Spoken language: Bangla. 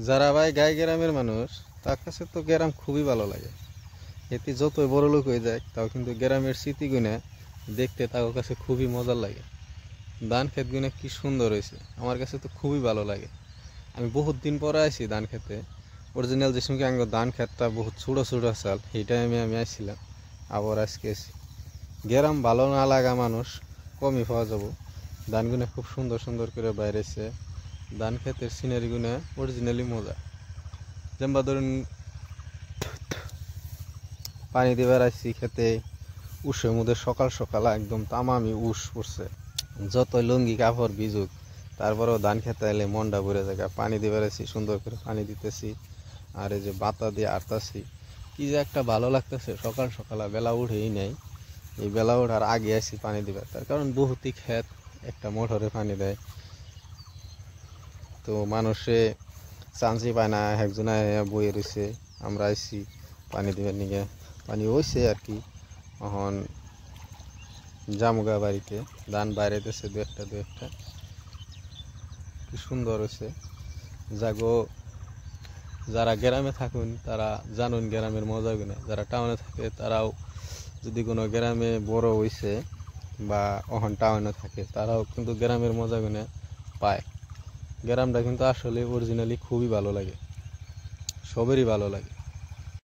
যারা ভাই গাই গ্রামের মানুষ, তার কাছে তো গ্রাম খুবই ভালো লাগে। এতে যতই বড় লোক হয়ে যায় তাও কিন্তু গ্রামের স্মৃতিগুলো দেখতে তার কাছে খুবই মজার লাগে। ধান ক্ষেতগুলো কি সুন্দর হয়েছে, আমার কাছে তো খুবই ভালো লাগে। আমি বহুত দিন পরে আইছি ধান খেতে। অরিজিনাল যে সঙ্গে আগে ধান ক্ষেতটা বহুত ছোটো ছোটো চাল, সেই টাইমে আমি আইছিলাম। আবার আজকে এসি গ্রাম ভালো না লাগা মানুষ কমই পাওয়া যাব। ধানগুলো খুব সুন্দর সুন্দর করে বাইরেছে। ধান ক্ষেতের সিনারিগুলো অরিজিনালি মজা। যেমন ধরুন পানি দিবার আসছি খেতে, উষের মধ্যে সকাল সকাল একদম তামামি উষ পড়ছে। যত লুঙ্গি কাপড় ভিজুক, তারপরেও ধান খেতে এলে মনটা ভরে জায়গা। পানি দিবার আসছি, সুন্দর করে পানি দিতেছি, আর এই যে বাতা দিয়ে আটতাছি, কি যে একটা ভালো লাগতেছে। সকাল সকাল বেলা উঠেই নেই, এই বেলা ওঠার আগে আসি পানি দিবার। তার কারণ বহুতই ক্ষেত, একটা মোটরে পানি দেয়, তো মানুষে চান্সই পায় না। একজনে বয়ে রয়েছে, আমরা আইসি পানি দিবার নিগে। পানি হয়েছে আর কি। এখন জামুগা বাড়িতে ধান বাইরেতেছে দু একটা। কি সুন্দর হয়েছে জাগো। যারা গ্রামে থাকুন তারা জানুন গ্রামের মজা গুনে, যারা টাউনে থাকে তারাও যদি কোনো গ্রামে বড় হয়েছে বা এখন টাউনে থাকে, তারাও কিন্তু গ্রামের মজা গুনে পায়। গ্রামটা কিন্তু আসলে অরিজিনালি খুবই ভালো লাগে, সবেরই ভালো লাগে।